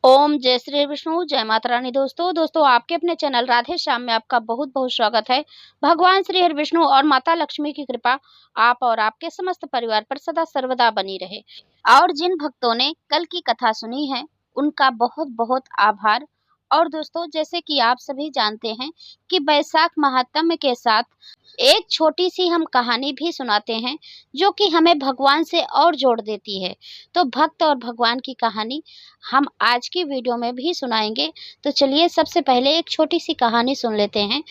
ओम जय श्री विष्णु जय माता रानी। दोस्तों आपके अपने चैनल राधे श्याम में आपका बहुत बहुत स्वागत है। भगवान श्री हरि विष्णु और माता लक्ष्मी की कृपा आप और आपके समस्त परिवार पर सदा सर्वदा बनी रहे। और जिन भक्तों ने कल की कथा सुनी है उनका बहुत बहुत आभार। और दोस्तों जैसे कि आप सभी जानते हैं कि बैसाख महात्म्य के साथ एक छोटी सी हम कहानी भी सुनाते हैं जो कि हमें भगवान से और जोड़ देती है। तो भक्त और भगवान की कहानी हम आज की वीडियो में भी सुनाएंगे। तो चलिए सबसे पहले एक छोटी सी कहानी सुन लेते हैं।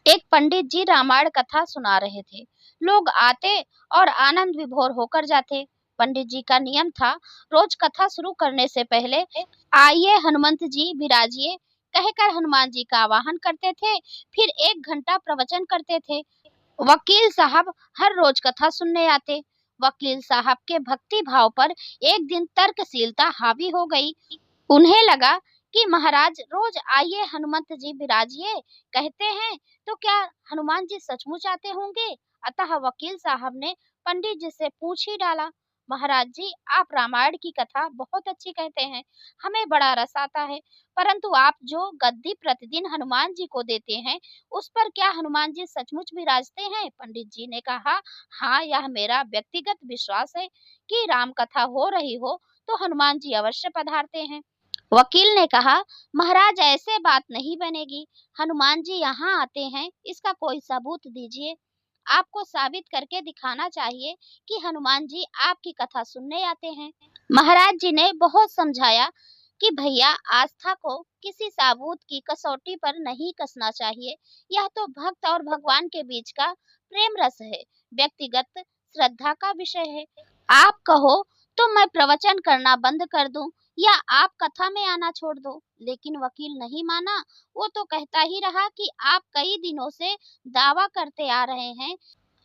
एक पंडित जी रामायण कथा सुना रहे थे। लोग आते और आनंद विभोर होकर जाते। पंडित जी का नियम था, रोज कथा शुरू करने से पहले आइए हनुमंत जी विराजिए कहकर हनुमान जी का आवाहन करते थे। फिर 1 घंटा प्रवचन करते थे। वकील साहब हर रोज कथा सुनने आते। वकील साहब के भक्ति भाव पर एक दिन तर्कशीलता हावी हो गई। उन्हें लगा कि महाराज रोज आइए हनुमंत जी विराजिए कहते हैं, तो क्या हनुमान जी सचमुच आते होंगे। अतः वकील साहब ने पंडित जी से पूछ ही डाला, महाराज जी आप रामायण की कथा बहुत अच्छी कहते हैं, हमें बड़ा रस आता है, परंतु आप जो गद्दी प्रतिदिन हनुमान जी को देते हैं उस पर क्या हनुमान जी सचमुच विराजते हैं। पंडित जी ने कहा, हाँ यह मेरा व्यक्तिगत विश्वास है कि राम कथा हो रही हो तो हनुमान जी अवश्य पधारते हैं। वकील ने कहा, महाराज ऐसे बात नहीं बनेगी, हनुमान जी यहाँ आते हैं इसका कोई सबूत दीजिए। आपको साबित करके दिखाना चाहिए कि हनुमान जी आपकी कथा सुनने आते हैं। महाराज जी ने बहुत समझाया कि भैया आस्था को किसी सबूत की कसौटी पर नहीं कसना चाहिए। यह तो भक्त और भगवान के बीच का प्रेम रस है, व्यक्तिगत श्रद्धा का विषय है। आप कहो तो मैं प्रवचन करना बंद कर दूं या आप कथा में आना छोड़ दो। लेकिन वकील नहीं माना। वो तो कहता ही रहा कि आप कई दिनों से दावा करते आ रहे हैं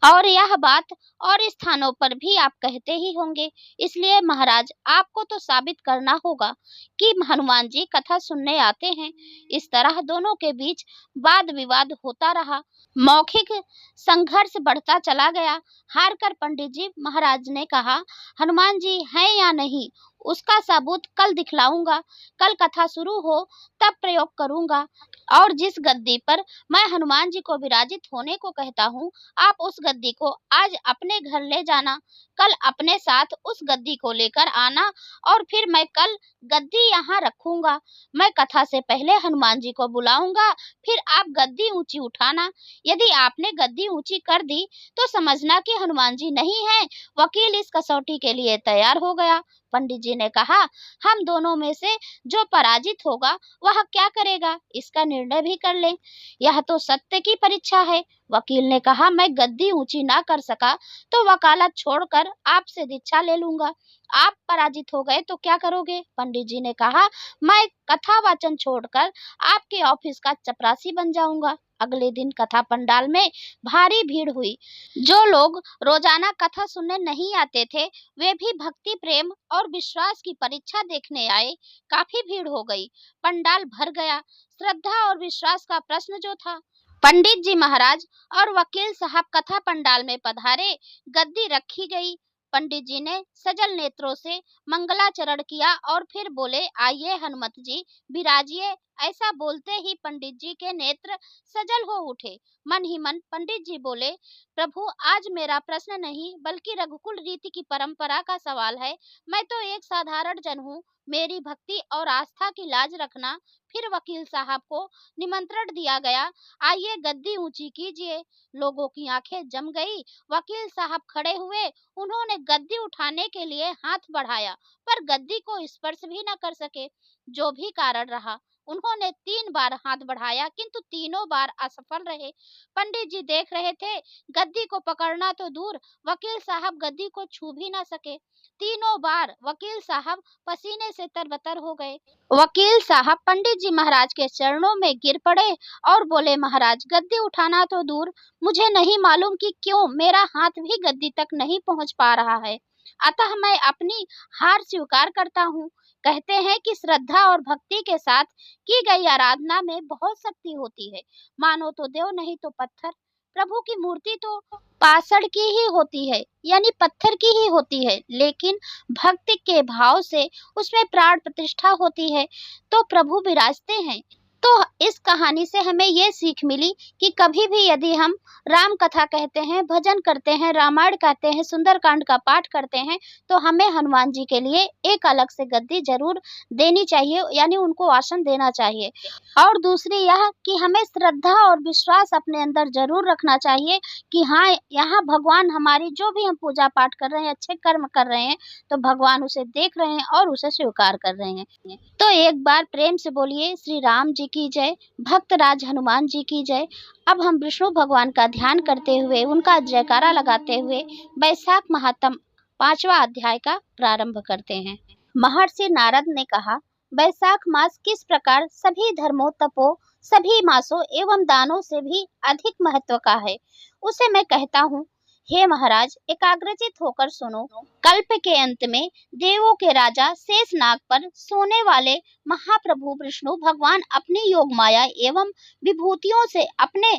और यह बात और स्थानों पर भी आप कहते ही होंगे। इसलिए महाराज आपको तो साबित करना होगा कि हनुमान जी कथा सुनने आते हैं। इस तरह दोनों के बीच वाद विवाद होता रहा। मौखिक संघर्ष बढ़ता चला गया। हार कर पंडित जी महाराज ने कहा, हनुमान जी हैं या नहीं उसका सबूत कल दिखलाऊंगा। कल कथा शुरू हो तब प्रयोग करूंगा। और जिस गद्दी पर मैं हनुमान जी को विराजित होने को कहता हूँ, आप उस गद्दी को आज अपने घर ले जाना। कल अपने साथ उस गद्दी को लेकर आना और फिर मैं कल गद्दी यहाँ रखूंगा। मैं कथा से पहले हनुमान जी को बुलाऊंगा, फिर आप गद्दी ऊंची उठाना। यदि आपने गद्दी ऊंची कर दी तो समझना कि हनुमान जी नहीं है। वकील इस कसौटी के लिए तैयार हो गया। पंडित जी ने कहा, हम दोनों में से जो पराजित होगा वह क्या करेगा इसका निर्णय भी कर लें। यह तो सत्य की परीक्षा है। वकील ने कहा, मैं गद्दी ऊंची ना कर सका तो वकालत छोड़कर आपसे दीक्षा ले लूंगा। आप पराजित हो गए तो क्या करोगे। पंडित जी ने कहा, मैं कथा वाचन छोड़कर आपके ऑफिस का चपरासी बन जाऊंगा। अगले दिन कथा पंडाल में भारी भीड़ हुई। जो लोग रोजाना कथा सुनने नहीं आते थे वे भी भक्ति प्रेम और विश्वास की परीक्षा देखने आए। काफी भीड़ हो गई। पंडाल भर गया। श्रद्धा और विश्वास का प्रश्न जो था। पंडित जी महाराज और वकील साहब कथा पंडाल में पधारे। गद्दी रखी गई। पंडित जी ने सजल नेत्रों से मंगलाचरण किया और फिर बोले, आइए हनुमत जी विराजिए। ऐसा बोलते ही पंडित जी के नेत्र सजल हो उठे। मन ही मन पंडित जी बोले, प्रभु आज मेरा प्रश्न नहीं बल्कि रघुकुल रीति की परंपरा का सवाल है। मैं तो एक साधारण जन हूँ, मेरी भक्ति और आस्था की लाज रखना। फिर वकील साहब को निमंत्रण दिया गया, आइए गद्दी ऊंची कीजिए। लोगों की आंखें जम गई। वकील साहब खड़े हुए। उन्होंने गद्दी उठाने के लिए हाथ बढ़ाया पर गद्दी को स्पर्श भी न कर सके। जो भी कारण रहा, उन्होंने 3 बार हाथ बढ़ाया किंतु तीनों बार असफल रहे। पंडित जी देख रहे थे। गद्दी को पकड़ना तो दूर, वकील साहब गद्दी को छू भी न सके। तीनों बार वकील साहब पसीने से तरबतर हो गए। वकील साहब पंडित जी महाराज के चरणों में गिर पड़े और बोले, महाराज गद्दी उठाना तो दूर, मुझे नहीं मालूम कि क्यों मेरा हाथ भी गद्दी तक नहीं पहुंच पा रहा है। अतः मैं अपनी हार स्वीकार करता हूँ। कहते हैं कि श्रद्धा और भक्ति के साथ की गई आराधना में बहुत शक्ति होती है। मानो तो देव नहीं तो पत्थर। प्रभु की मूर्ति तो पाषाण की ही होती है, यानी पत्थर की ही होती है, लेकिन भक्ति के भाव से उसमें प्राण प्रतिष्ठा होती है, तो प्रभु विराजते हैं। तो इस कहानी से हमें ये सीख मिली कि कभी भी यदि हम राम कथा कहते हैं, भजन करते हैं, रामायण कहते हैं, सुंदरकांड का पाठ करते हैं, तो हमें हनुमान जी के लिए एक अलग से गद्दी जरूर देनी चाहिए, यानी उनको आसन देना चाहिए। और दूसरी यह कि हमें श्रद्धा और विश्वास अपने अंदर जरूर रखना चाहिए कि हाँ, यहाँ भगवान हमारी जो भी हम पूजा पाठ कर रहे हैं, अच्छे कर्म कर रहे हैं, तो भगवान उसे देख रहे हैं और उसे स्वीकार कर रहे हैं। तो एक बार प्रेम से बोलिए श्री राम जी की जय, भक्तराज हनुमान जी की जय। अब हम विष्णु भगवान का ध्यान करते हुए, उनका जयकारा लगाते हुए वैशाख महात्म 5वां अध्याय का प्रारंभ करते हैं। महर्षि नारद ने कहा, वैशाख मास किस प्रकार सभी धर्मों, तपो, सभी मासों एवं दानों से भी अधिक महत्व का है, उसे मैं कहता हूँ। हे महाराज, एकाग्रचित होकर सुनो। कल्प के अंत में देवों के राजा शेषनाग पर सोने वाले महाप्रभु विष्णु भगवान अपनी योग माया एवं विभूतियों से अपने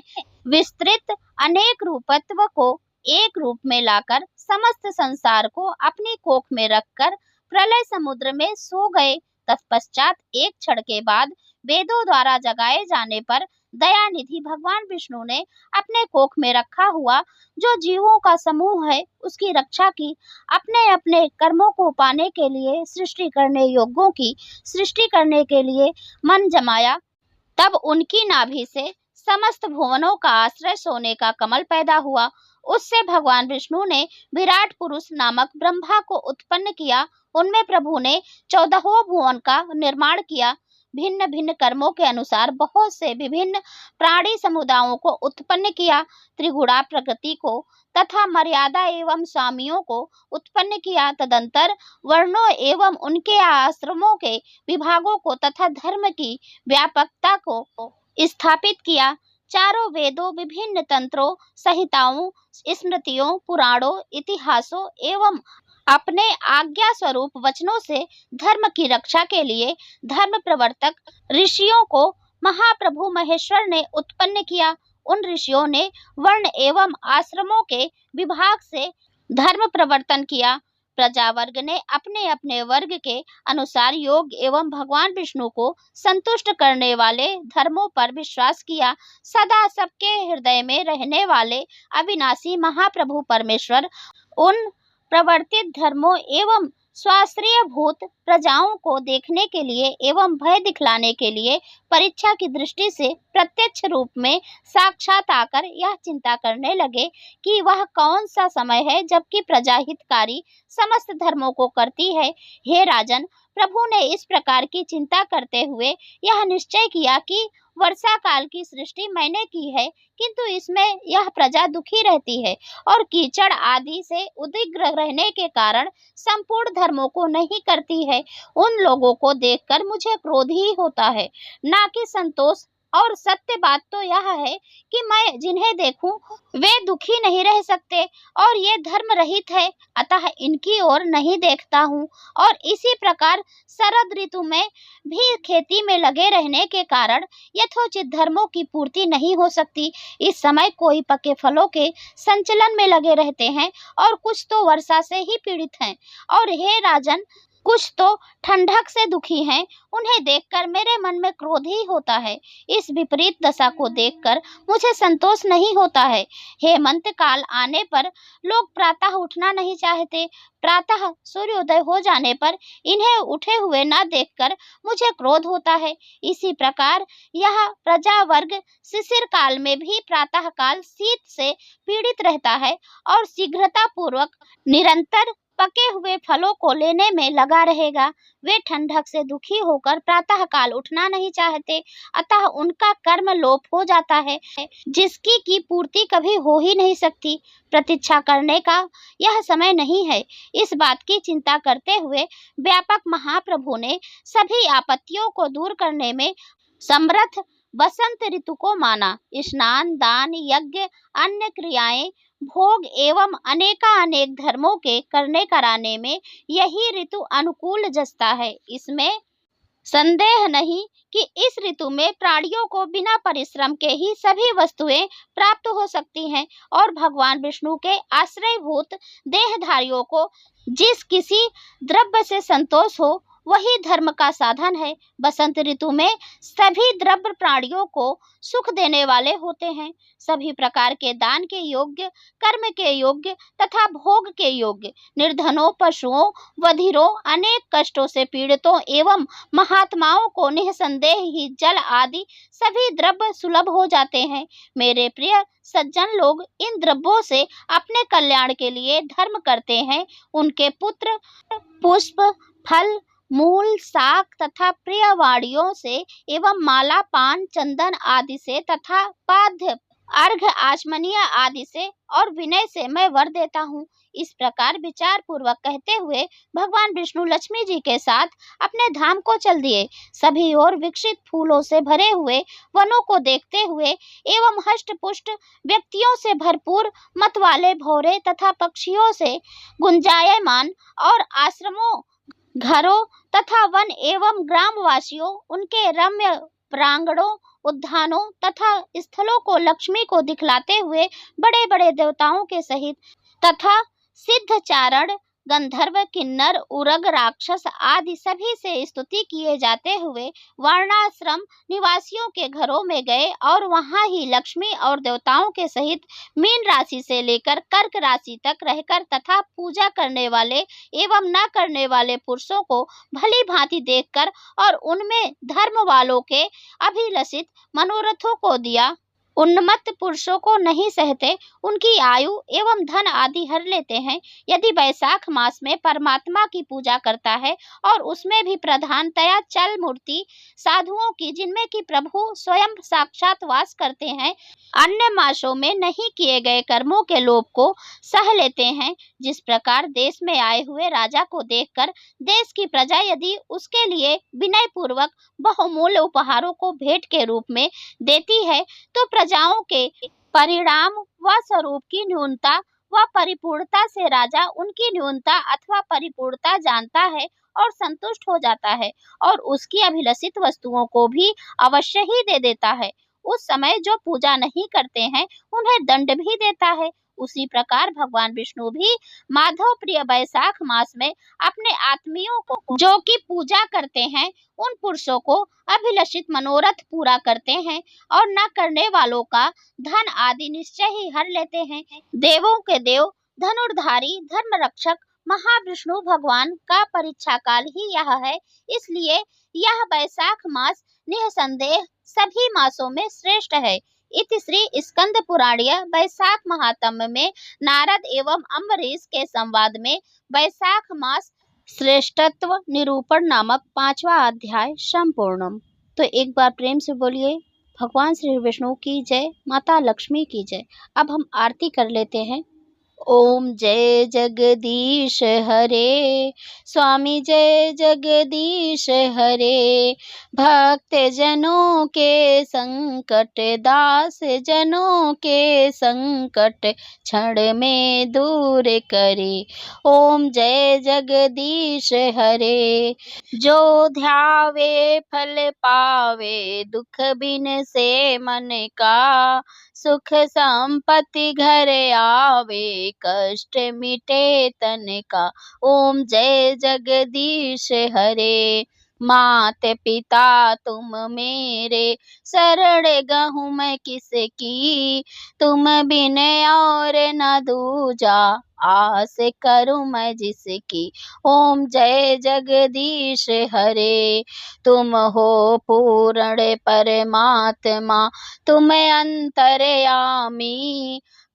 विस्तृत अनेक रूपत्व को एक रूप में लाकर समस्त संसार को अपनी कोख में रखकर प्रलय समुद्र में सो गए। तत्पश्चात एक क्षण के बाद वेदों द्वारा जगाए जाने पर दयानिधि भगवान विष्णु ने अपने कोख में रखा हुआ जो जीवों का समूह है, उसकी रक्षा की। अपने अपने कर्मों को पाने के लिए, सृष्टि करने योग्यों की सृष्टि करने के लिए मन जमाया। तब उनकी नाभि से समस्त भुवनों का आश्रय सोने का कमल पैदा हुआ। उससे भगवान विष्णु ने विराट पुरुष नामक ब्रह्मा को उत्पन्न किया। उनमें प्रभु ने 14 भुवन का निर्माण किया। भिन्न भिन्न कर्मों के अनुसार बहुत से विभिन्न प्राणी समुदायों को उत्पन्न किया। त्रिगुणा प्रकृति को तथा मर्यादा एवं स्वामियों को उत्पन्न किया। तदंतर वर्णों एवं उनके आश्रमों के विभागों को तथा धर्म की व्यापकता को स्थापित किया। चारों वेदों, विभिन्न तंत्रों, संहिताओं, स्मृतियों, पुराणों, इतिहासों एवं अपने आज्ञा स्वरूप वचनों से धर्म की रक्षा के लिए धर्म प्रवर्तक ऋषियों को महाप्रभु महेश्वर ने उत्पन्न किया। उन ऋषियों ने वर्ण एवं आश्रमों के विभाग से धर्म प्रवर्तन किया। प्रजा वर्ग ने अपने अपने वर्ग के अनुसार योग एवं भगवान विष्णु को संतुष्ट करने वाले धर्मों पर विश्वास किया। सदा सबके हृदय में रहने वाले अविनाशी महाप्रभु परमेश्वर उन प्रवर्तित धर्मों एवं स्वाश्रय भूत प्रजाओं को देखने के लिए एवं भय दिखलाने के लिए परीक्षा की दृष्टि से प्रत्यक्ष रूप में साक्षात आकर यह चिंता करने लगे कि वह कौन सा समय है जबकि प्रजा हितकारी समस्त धर्मों को करती है। हे राजन, प्रभु ने इस प्रकार की चिंता करते हुए यह निश्चय किया कि वर्षा काल की सृष्टि मैंने की है, किंतु इसमें यह प्रजा दुखी रहती है और कीचड़ आदि से उद्विग्न रहने के कारण संपूर्ण धर्मों को नहीं करती है। उन लोगों को देखकर मुझे क्रोध ही होता है, ना कि संतोष। और सत्य बात तो यह है कि मैं जिन्हें देखूं वे दुखी नहीं रह सकते और ये धर्म रहित है, अतः इनकी ओर नहीं देखता हूँ। और इसी प्रकार शरद ऋतु में भी खेती में लगे रहने के कारण यथोचित धर्मों की पूर्ति नहीं हो सकती। इस समय कोई पके फलों के संचलन में लगे रहते हैं और कुछ तो वर्षा से ही पीड़ित हैं, और हे राजन, कुछ तो ठंडक से दुखी हैं। उन्हें देखकर मेरे मन में क्रोध ही होता है। इस विपरीत दशा को देखकर मुझे संतोष नहीं होता है। हेमंत काल आने पर लोग प्रातः उठना नहीं चाहते। प्रातः सूर्योदय हो जाने पर इन्हें उठे हुए न देखकर मुझे क्रोध होता है। इसी प्रकार यह प्रजा वर्ग शिशिर काल में भी प्रातः काल शीत से पीड़ित रहता है और शीघ्रता पूर्वक निरंतर पके हुए फलों को लेने में लगा रहेगा। वे ठंडक से दुखी होकर प्रातः काल उठना नहीं चाहते, अतः उनका कर्म लोप हो जाता है, जिसकी की पूर्ति कभी हो ही नहीं सकती। प्रतीक्षा करने का यह समय नहीं है। इस बात की चिंता करते हुए व्यापक महाप्रभु ने सभी आपत्तियों को दूर करने में समर्थ बसंत ऋतु को माना। स्नान, दान, यज्ञ, अन्य क्रियाएं, भोग एवं अनेक धर्मों के करने कराने में यही ऋतु अनुकूल जचता है। इसमें संदेह नहीं कि इस ऋतु में प्राणियों को बिना परिश्रम के ही सभी वस्तुएं प्राप्त हो सकती हैं और भगवान विष्णु के आश्रयभूत देहधारियों को जिस किसी द्रव्य से संतोष हो वही धर्म का साधन है। बसंत ऋतु में सभी द्रव्य प्राणियों को सुख देने वाले होते हैं। सभी प्रकार के दान के योग्य, कर्म के योग्य तथा भोग के योग्य, निर्धनों, पशुओं, बधिरों, अनेक कष्टों से पीड़ितों एवं महात्माओं को निःसंदेह ही जल आदि सभी द्रव्य सुलभ हो जाते हैं। मेरे प्रिय सज्जन लोग इन द्रव्यों से अपने कल्याण के लिए धर्म करते हैं। उनके पुत्र पुष्प, फल, मूल, शाक तथा प्रिय वाड़ियों से एवं माला, पान, चंदन आदि से तथा पाद्य, अर्घ, आचमनीय आदि से और विनय से मैं वर देता हूँ। इस प्रकार विचार पूर्वक कहते हुए भगवान विष्णु लक्ष्मी जी के साथ अपने धाम को चल दिए। सभी ओर विकसित फूलों से भरे हुए वनों को देखते हुए एवं हष्ट पुष्ट व्यक्तियों से भरपूर मत वाले भौरे तथा पक्षियों से गुंजायमान और आश्रमों, घरों तथा वन एवं ग्रामवासियों, उनके रम्य प्रांगणों, उद्यानों तथा स्थलों को लक्ष्मी को दिखलाते हुए बड़े बड़े देवताओं के सहित तथा सिद्ध, चारण, गंधर्व, किन्नर, उरग, राक्षस आदि सभी से स्तुति किए जाते हुए वर्णाश्रम निवासियों के घरों में गए और वहां ही लक्ष्मी और देवताओं के सहित मीन राशि से लेकर कर्क राशि तक रहकर तथा पूजा करने वाले एवं न करने वाले पुरुषों को भली भांति देखकर और उनमें धर्म वालों के अभिलषित मनोरथों को दिया। उन्मत्त पुरुषों को नहीं सहते, उनकी आयु एवं धन आदि हर लेते हैं। यदि वैशाख मास में परमात्मा की पूजा करता है और उसमें भी प्रधानतया चल मूर्ति साधुओं की, जिनमें कि प्रभु स्वयं साक्षात वास करते हैं, अन्य मासों में नहीं किए गए कर्मों के लोभ को सह लेते हैं। जिस प्रकार देश में आए हुए राजा को देखकर देश की प्रजा यदि उसके लिए विनय पूर्वक बहुमूल्य उपहारों को भेंट के रूप में देती है, तो प्रजाओं के परिणाम व स्वरूप की न्यूनता व परिपूर्णता से राजा उनकी न्यूनता अथवा परिपूर्णता जानता है और संतुष्ट हो जाता है और उसकी अभिलषित वस्तुओं को भी अवश्य ही दे देता है। उस समय जो पूजा नहीं करते हैं उन्हें दंड भी देता है। उसी प्रकार भगवान विष्णु भी माधव प्रिय वैशाख मास में अपने आत्मियों को जो कि पूजा करते हैं उन पुरुषों को अभिलषित मनोरथ पूरा करते हैं और न करने वालों का धन आदि निश्चय ही हर लेते हैं। देवों के देव, धनुर्धारी, धर्म रक्षक महाविष्णु भगवान का परीक्षा काल ही यह है। इसलिए यह वैशाख मास निःसंदेह सभी मासों में श्रेष्ठ है। इति श्री स्कंद पुराणीय वैशाख महात्म्य में नारद एवं अम्बरीश के संवाद में वैशाख मास श्रेष्ठत्व निरूपण नामक 5वां अध्याय संपूर्णम। तो एक बार प्रेम से बोलिए भगवान श्री विष्णु की जय, माता लक्ष्मी की जय। अब हम आरती कर लेते हैं। ओम जय जगदीश हरे, स्वामी जय जगदीश हरे। भक्त जनों के संकट, दास जनों के संकट क्षण में दूर करे। ओम जय जगदीश हरे। जो ध्यावे फल पावे, दुख बिन से मन का। सुख संपत्ति घर आवे, कष्ट मिटे तन का। ओम जय जगदीश हरे। मात पिता तुम मेरे, शरण गहूँ मैं किसकी। तुम बिन और न दूजा, आस करूँ मैं जिसकी। ओम जय जगदीश हरे। तुम हो पूर्ण परमात्मा, तुम अंतर्यामी।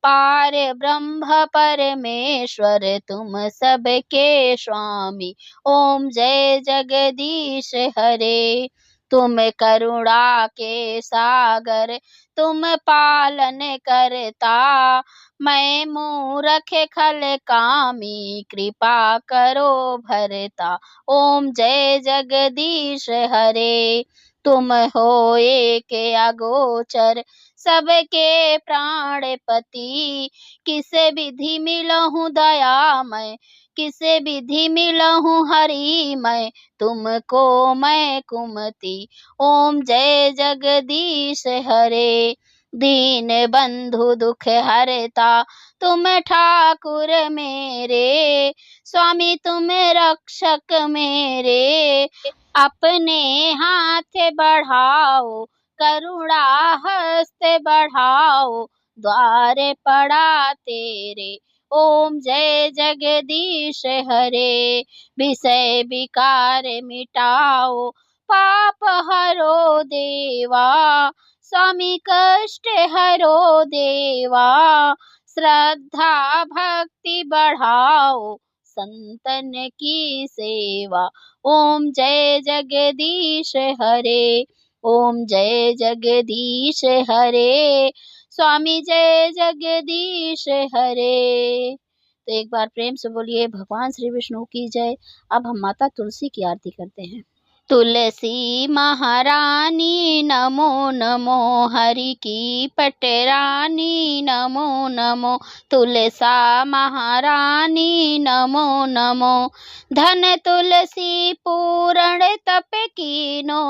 पार ब्रह्म परमेश्वर, तुम सबके स्वामी। ओम जय जगदीश हरे। तुम करुणा के सागर, तुम पालन करता। मैं मूरख खल कामी, कृपा करो भरता। ओम जय जगदीश हरे। तुम हो एक अगोचर, सबके प्राणपति। किस विधि मिलहु दयामय, किसे विधि मिलहूँ हरि मैं, तुमको मैं कुमति। ओम जय जगदीश हरे, दीन बंधु दुख हरता तुम ठाकुर मेरे, स्वामी तुम रक्षक मेरे। अपने हाथ बढ़ाओ, करुणा हस्त बढ़ाओ, द्वार पड़ा तेरे। ओम जय जगदीश हरे, विषय विकार मिटाओ, पाप हरो देवा, स्वामी कष्ट हरो देवा। श्रद्धा भक्ति बढ़ाओ, संतन की सेवा। ओम जय जगदीश हरे, ओम जय जगदीश हरे, स्वामी जय जगदीश हरे। तो एक बार प्रेम से बोलिए भगवान श्री विष्णु की जय। अब हम माता तुलसी की आरती करते हैं। तुलसी महारानी नमो नमो, हरि की पटरानी नमो नमो। तुलसा महारानी नमो नमो, धन तुलसी पूर्ण तप कीनो,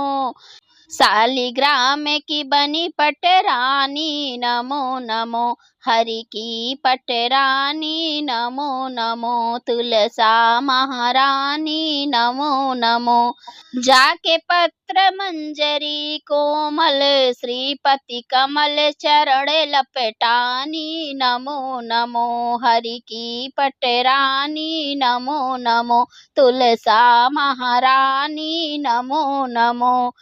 शालिग्राम की बनी पटरानी नमो नमो। हरि की पटरानी नमो नमो, तुलसा महारानी नमो नमो। जाके पत्र मंजरी कोमल, श्रीपति कमल चरण लपटानी नमो नमो। हरि की पटरानी नमो नमो, तुलसा महारानी नमो नमो।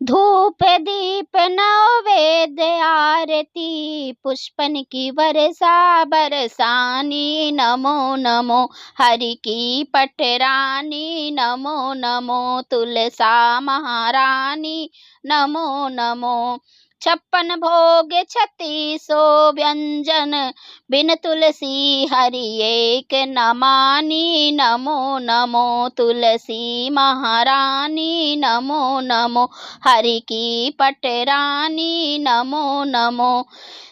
धूप दीप नैवेद्य आरती, पुष्पन की वर्षा बरसानी नमो नमो। हरि की पटरानी नमो नमो, तुलसा महारानी नमो नमो। 56 भोग 3600 व्यंजन, बिन तुलसी हरि एक न मानी नमो नमो। तुलसी महारानी नमो नमो, हरि की पटरानी नमो नमो।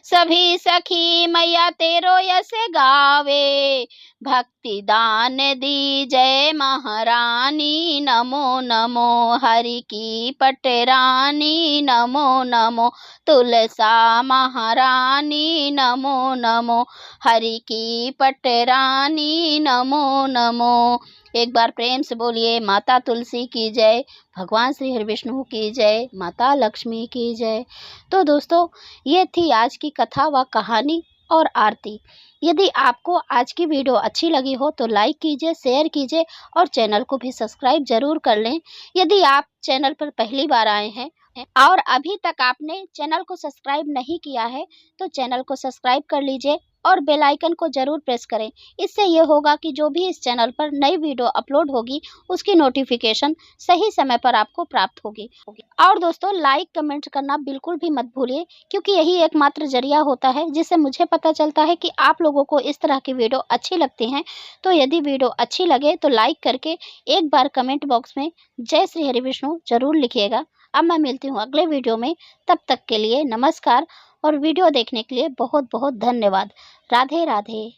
सभी सखी मैया तेरो यश गावे, भक्ति दान दी जय महारानी नमो नमो। हरि की पटरानी नमो नमो, तुलसा महारानी नमो नमो। हरि की पटरानी नमो नमो। एक बार प्रेम से बोलिए माता तुलसी की जय, भगवान श्री हरि विष्णु की जय, माता लक्ष्मी की जय। तो दोस्तों, ये थी आज की कथा व कहानी और आरती। यदि आपको आज की वीडियो अच्छी लगी हो तो लाइक कीजिए, शेयर कीजिए और चैनल को भी सब्सक्राइब जरूर कर लें। यदि आप चैनल पर पहली बार आए हैं और अभी तक आपने चैनल को सब्सक्राइब नहीं किया है तो चैनल को सब्सक्राइब कर लीजिए और बेल आइकन को जरूर प्रेस करें। इससे ये होगा कि जो भी इस चैनल पर नई वीडियो अपलोड होगी उसकी नोटिफिकेशन सही समय पर आपको प्राप्त होगी। और दोस्तों, लाइक कमेंट करना बिल्कुल भी मत भूलिए, क्योंकि यही एकमात्र जरिया होता है जिससे मुझे पता चलता है कि आप लोगों को इस तरह की वीडियो अच्छी लगती हैं। तो यदि वीडियो अच्छी लगे तो लाइक करके एक बार कमेंट बॉक्स में जय श्री हरि विष्णु जरूर लिखिएगा। अब मैं मिलती हूँ अगले वीडियो में, तब तक के लिए नमस्कार और वीडियो देखने के लिए बहुत बहुत धन्यवाद। राधे राधे।